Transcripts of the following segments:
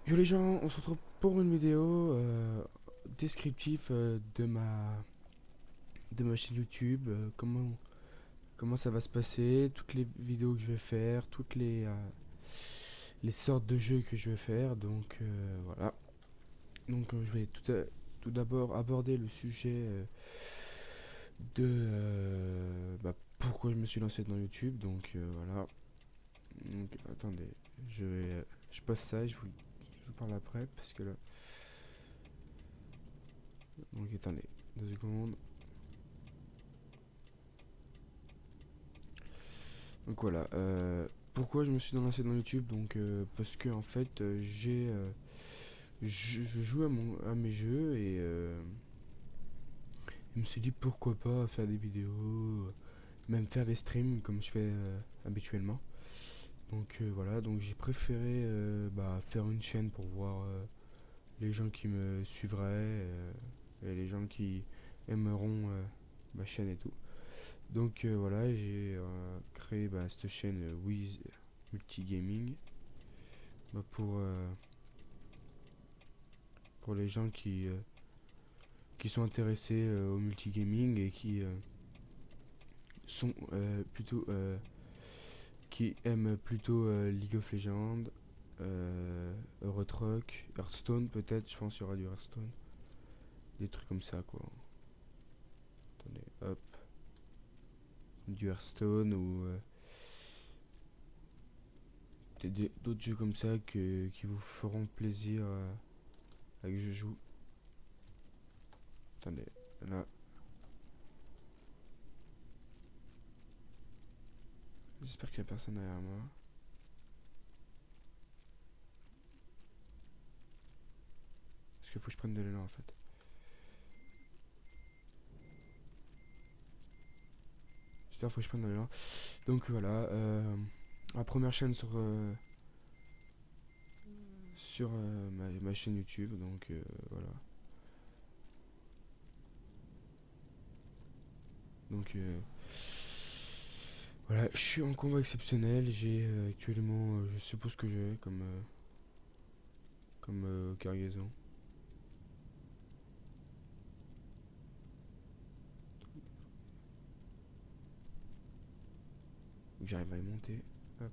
Yo les gens, on se retrouve pour une vidéo descriptive de ma chaîne YouTube, comment ça va se passer, toutes les vidéos que je vais faire, toutes les sortes de jeux que je vais faire. Donc voilà. Donc je vais tout d'abord aborder le sujet pourquoi je me suis lancé dans YouTube. Donc voilà. Donc attendez, je passe ça et je vous parle après parce que là. Donc attendez, 2 secondes. Donc voilà, pourquoi je me suis lancé dans YouTube? Donc parce que en fait je joue à mes jeux et je me suis dit pourquoi pas faire des vidéos, même faire des streams comme je fais habituellement. Donc voilà, donc j'ai préféré faire une chaîne pour voir les gens qui me suivraient et les gens qui aimeront ma chaîne et tout. Donc voilà, j'ai créé cette chaîne Wiz Multigaming bah, pour les gens qui sont intéressés au multigaming et qui sont qui aiment plutôt League of Legends, Euro Truck, Hearthstone peut-être, je pense qu'il y aura du Hearthstone, des trucs comme ça quoi. Attendez, hop, du Hearthstone ou d'autres jeux comme ça qui vous feront plaisir à que je joue. Attendez, là, j'espère qu'il n'y a personne derrière moi. Parce qu'il faut que je prenne de l'élan en fait. J'espère qu'il faut que je prenne de l'élan. Donc voilà, la première chaîne sur ma chaîne YouTube. Donc voilà. Donc voilà, je suis en combat exceptionnel. J'ai actuellement, je suppose que j'ai comme cargaison. J'arrive à y monter. Hop.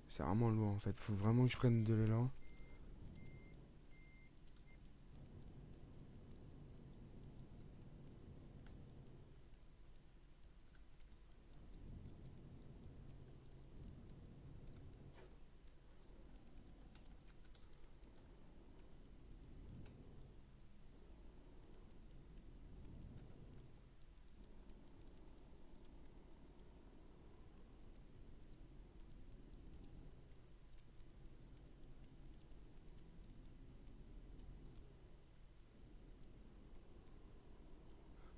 C'est vraiment lourd en fait. Faut vraiment que je prenne de l'élan.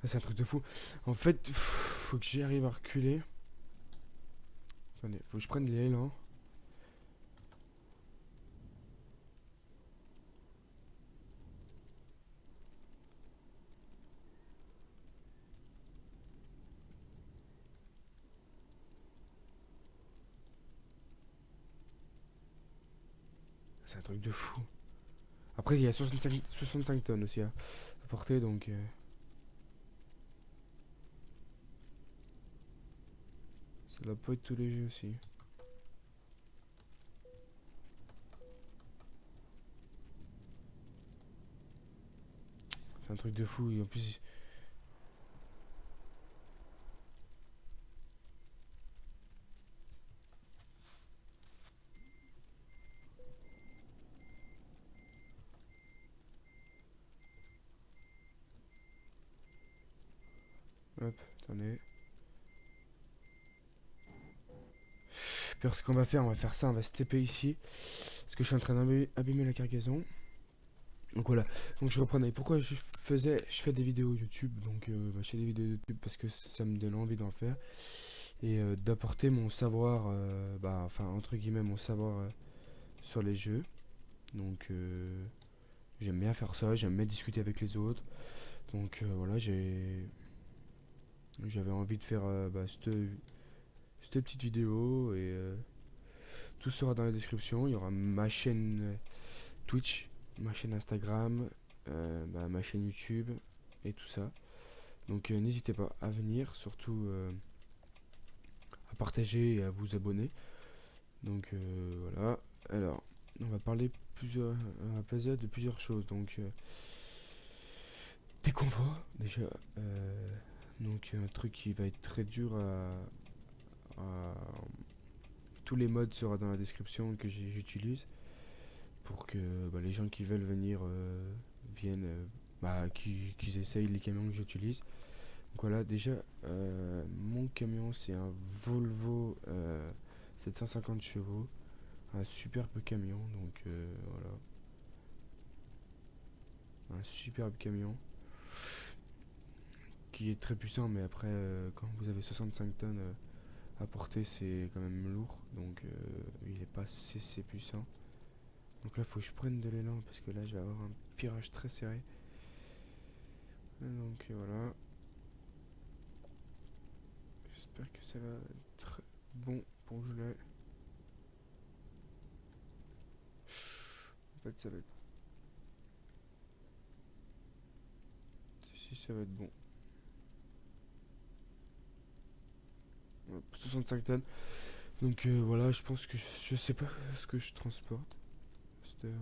Ah, c'est un truc de fou. En fait, faut que j'arrive à reculer. Attendez, faut que je prenne de l'élan. C'est un truc de fou. Après, il y a 65 tonnes aussi à porter, donc ça doit pas être tous les jeux aussi. C'est un truc de fou, et en plus... Hop, attendez. Puis alors, ce qu'on va faire ça, on va se TP ici. Parce que je suis en train d'abîmer la cargaison. Donc voilà, donc je reprenais. Pourquoi je fais des vidéos YouTube. Donc je fais des vidéos YouTube parce que ça me donne envie d'en faire. Et d'apporter mon savoir, enfin entre guillemets mon savoir sur les jeux. Donc j'aime bien faire ça, j'aime bien discuter avec les autres. Donc voilà, j'avais envie de faire cette petite vidéo et tout sera dans la description. Il y aura ma chaîne Twitch, ma chaîne Instagram, ma chaîne YouTube et tout ça. Donc n'hésitez pas à venir, surtout à partager et à vous abonner. Donc voilà. Alors, on va parler de plusieurs choses. Donc des convois déjà. Donc un truc qui va être très dur tous les modes sera dans la description que j'utilise pour que les gens qui veulent venir viennent, qu'ils essayent les camions que j'utilise. Donc voilà, déjà mon camion c'est un Volvo 750 chevaux, un superbe camion. Donc voilà, un superbe camion qui est très puissant, mais après quand vous avez 65 tonnes à porter, c'est quand même lourd, donc il est pas assez puissant. Donc là faut que je prenne de l'élan parce que là je vais avoir un virage très serré. Donc voilà, j'espère que ça va être bon pour geler. En fait ça va être, si ça va être bon. 65 tonnes. Donc voilà, je pense que je sais pas ce que je transporte. C'est-à-dire,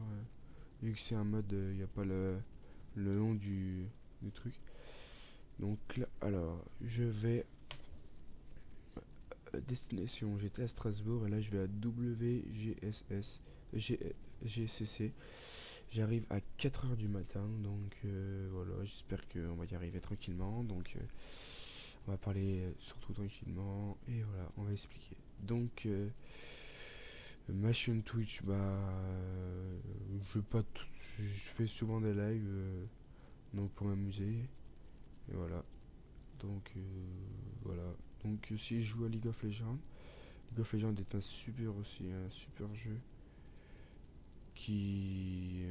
vu que c'est un mode, il n'y a pas le nom du truc. Donc là, alors, je vais à destination. J'étais à Strasbourg et là je vais à GCC. J'arrive à 4h du matin, donc voilà, j'espère qu'on va y arriver tranquillement. Donc on va parler surtout tranquillement et voilà, on va expliquer. Donc ma chaîne Twitch, je fais souvent des lives, donc pour m'amuser. Et voilà. Donc voilà. Donc si je joue à League of Legends, League of Legends est un super jeu qui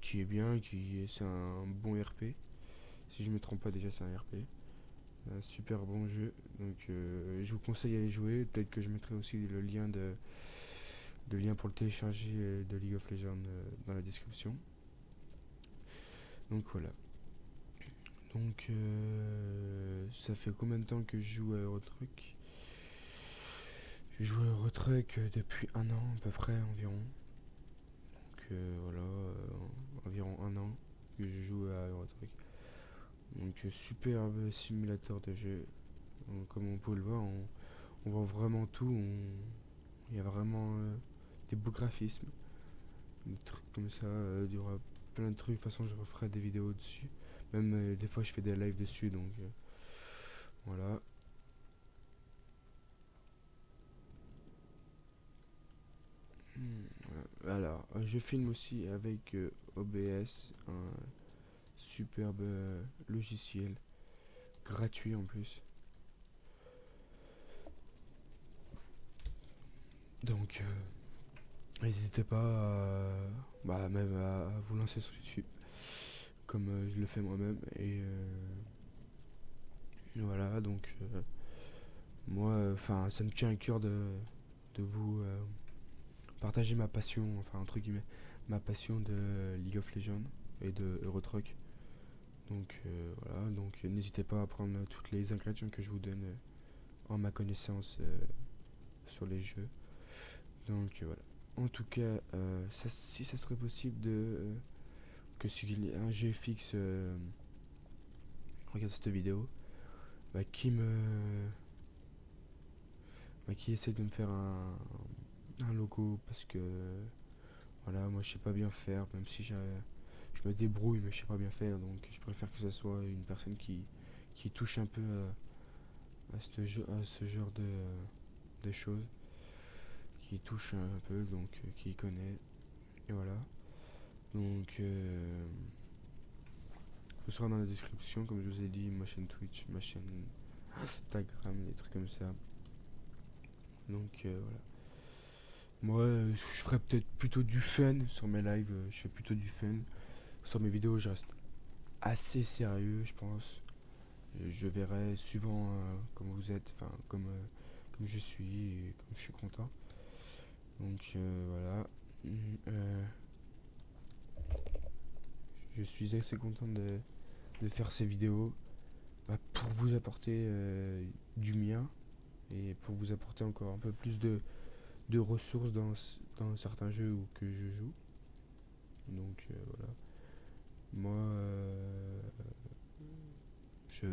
qui est bien, c'est un bon RP. Si je me trompe pas, déjà c'est un RP. Un super bon jeu. Donc je vous conseille d'aller jouer. Peut-être que je mettrai aussi de lien pour le télécharger de League of Legends dans la description. Donc voilà. Donc ça fait combien de temps que je joue à Eurotruck? Je joue à Eurotruck depuis un an à peu près environ. Donc voilà, environ un an que je joue à Eurotruck. Donc superbe simulateur de jeu. Donc, comme on peut le voir, on voit vraiment tout. Il y a vraiment des beaux graphismes, des trucs comme ça. Il y aura plein de trucs. De toute façon, je referai des vidéos dessus. Même des fois, je fais des lives dessus. Donc voilà. Voilà. Alors, je filme aussi avec OBS, un superbe logiciel, gratuit en plus. Donc, n'hésitez pas même à vous lancer sur YouTube, comme je le fais moi-même. Et voilà, donc moi, ça me tient à cœur de vous partager ma passion, enfin entre guillemets, ma passion de League of Legends et de Eurotruck. Donc voilà, donc n'hésitez pas à prendre toutes les ingrédients que je vous donne en ma connaissance sur les jeux. Donc voilà. En tout cas, si ça serait possible que s'il y a un GFX regarde cette vidéo, qui essaie de me faire un logo, parce que voilà, moi je sais pas bien faire, même si je me débrouille, mais je sais pas bien faire. Donc je préfère que ce soit une personne qui touche un peu à ce genre de choses, qui touche un peu, donc qui connaît. Et voilà. Donc ce sera dans la description, comme je vous ai dit, ma chaîne Twitch, ma chaîne Instagram, des trucs comme ça. Donc voilà. Moi, je ferais peut-être plutôt du fun sur mes lives. Je fais plutôt du fun. Sur mes vidéos, je reste assez sérieux, je pense. Je verrai suivant comme vous êtes, enfin comme je suis et comme je suis content. Donc voilà. Euh, je suis assez content de faire ces vidéos pour vous apporter du mien et pour vous apporter encore un peu plus de ressources dans certains jeux que je joue. Donc voilà. Moi, je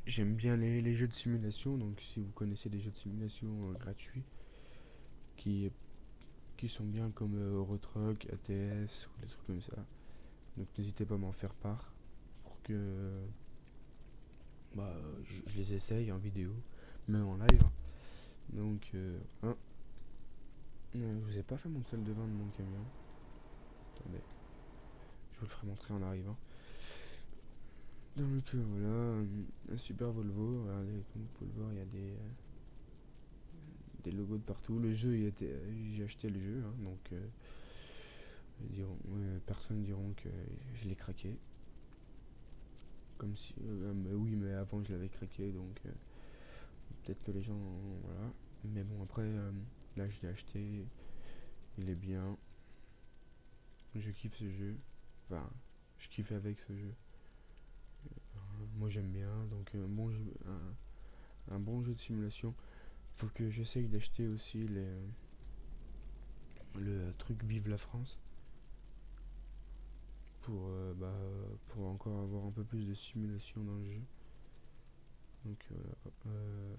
j'aime bien les jeux de simulation. Donc si vous connaissez des jeux de simulation gratuits qui qui sont bien comme Euro Truck, ATS ou des trucs comme ça. Donc n'hésitez pas à m'en faire part pour que je les essaye en vidéo, même en live, hein. Donc, je vous ai pas fait montrer le devant de mon camion. Attendez, je vous le ferai montrer en arrivant. Donc voilà, un super Volvo. Regardez, comme vous pouvez le voir, il y a des logos de partout. Le jeu, j'ai acheté le jeu, hein, donc personne diront que je l'ai craqué. Comme si, mais oui, mais avant je l'avais craqué, donc peut-être que les gens, voilà. Mais bon, après, là je l'ai acheté, il est bien. Je kiffe ce jeu. Enfin, je kiffe avec ce jeu. Moi j'aime bien, donc un bon jeu de simulation. Faut que j'essaye d'acheter aussi le truc Vive la France pour encore avoir un peu plus de simulation dans le jeu. Donc voilà.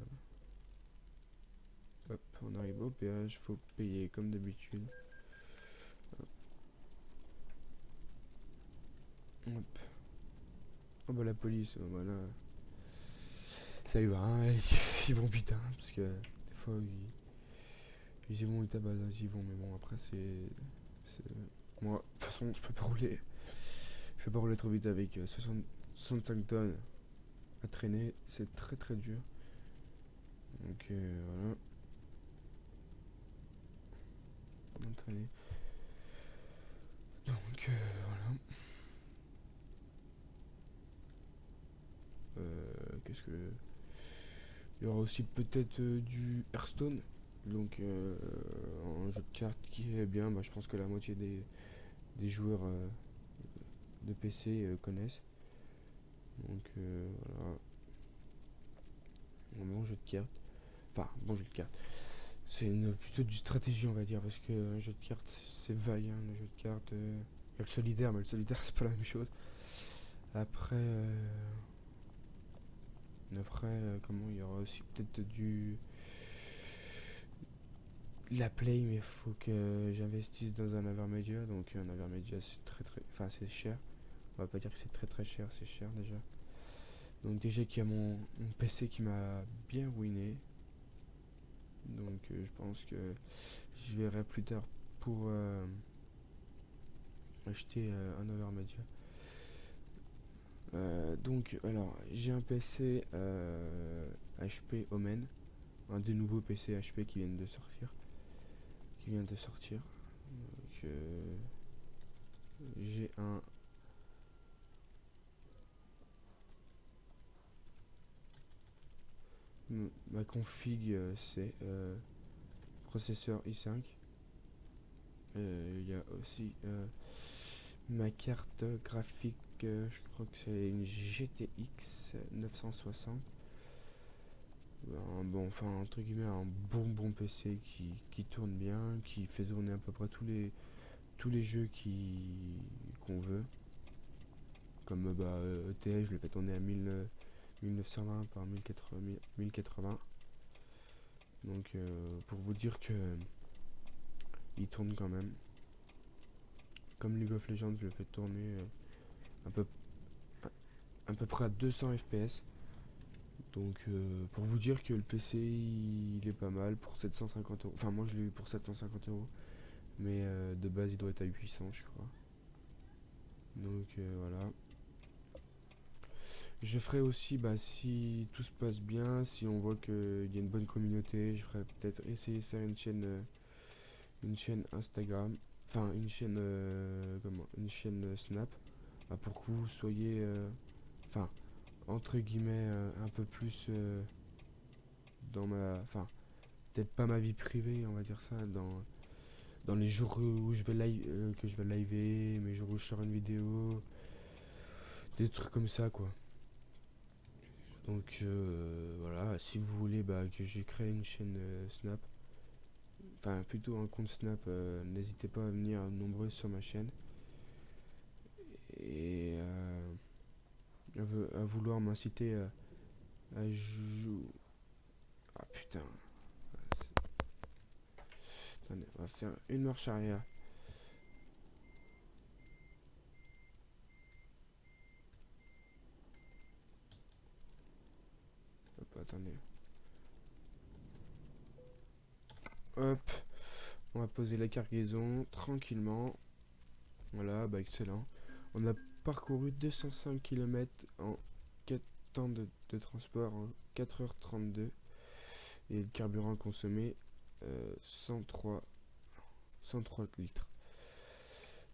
Hop, on arrive au péage, faut payer comme d'habitude. Hop. Oh bah la police, voilà. Ça y va, hein, ils vont vite, hein, parce que des fois ils y vont, ils tabassent, ils y vont, mais bon après moi, de toute façon, je peux pas rouler trop vite avec 65 tonnes à traîner, c'est très très dur. Donc voilà, entraîner. Donc voilà. Qu'est-ce que il y aura aussi peut-être du Hearthstone. Donc un jeu de cartes qui est bien, je pense que la moitié des joueurs de PC connaissent. Donc voilà, un bon jeu de cartes. Enfin, bon jeu de cartes. Plutôt du stratégie, on va dire, parce que un jeu de cartes, c'est vaillant, le jeu de cartes. Il y a le solitaire, mais le solitaire, c'est pas la même chose. Après, comment il y aura aussi peut-être de la play, mais il faut que j'investisse dans un Avermedia. Donc un Avermedia, c'est enfin c'est cher. On va pas dire que c'est très très cher, c'est cher déjà. Donc déjà qu'il y a mon PC qui m'a bien ruiné. Donc je pense que je verrai plus tard pour acheter un Overmedia. Donc alors j'ai un PC HP Omen, un des nouveaux PC HP qui viennent de sortir. Donc, j'ai ma config c'est processeur i5. Il y a aussi ma carte graphique, je crois que c'est une GTX 960. Enfin entre guillemets un bon PC qui tourne bien, qui fait tourner à peu près tous les jeux qu'on veut. Comme ETS, je le fais tourner à 1920 par 1080. Donc pour vous dire que il tourne quand même. Comme League of Legends, je le fais tourner à peu, à peu près à 200 FPS. Donc pour vous dire que le PC il est pas mal pour 750 euros. Enfin moi je l'ai eu pour 750 euros. Mais de base il doit être à 800 je crois. Donc voilà. Je ferai aussi, bah, si tout se passe bien, si on voit qu'il y a une bonne communauté, je ferai peut-être essayer de faire une chaîne Instagram, enfin une chaîne Snap, bah, pour que vous soyez, enfin, entre guillemets, un peu plus dans enfin, peut-être pas ma vie privée, on va dire ça, dans les jours où je vais que je vais liver, mes jours où je sors une vidéo, des trucs comme ça, quoi. Donc voilà, si vous voulez bah, que j'ai créé une chaîne Snap, enfin plutôt un compte Snap, n'hésitez pas à venir nombreux sur ma chaîne et à vouloir m'inciter à jouer. Ah putain, attendez, on va faire une marche arrière. Hop, attendez. Hop, on va poser la cargaison tranquillement. Voilà, bah excellent. On a parcouru 205 km en 4 temps de transport en 4h32 et le carburant consommé 103 litres.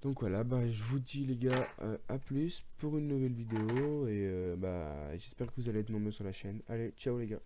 Donc voilà, bah je vous dis les gars, à plus pour une nouvelle vidéo et bah j'espère que vous allez être nombreux sur la chaîne. Allez, ciao les gars.